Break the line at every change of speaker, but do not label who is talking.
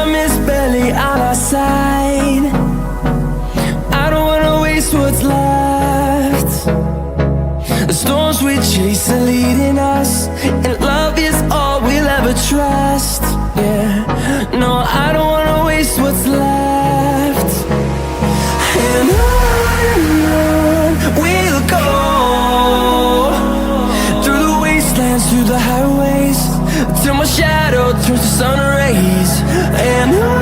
time is barely on our side. I don't wanna waste what's left. The storms we chase are leading us, and love is all we'll ever trust. Yeah, no, I don't wanna waste what's left. And on we'll go, through the wastelands, through the highways, till my shadow turns to sun rays. And on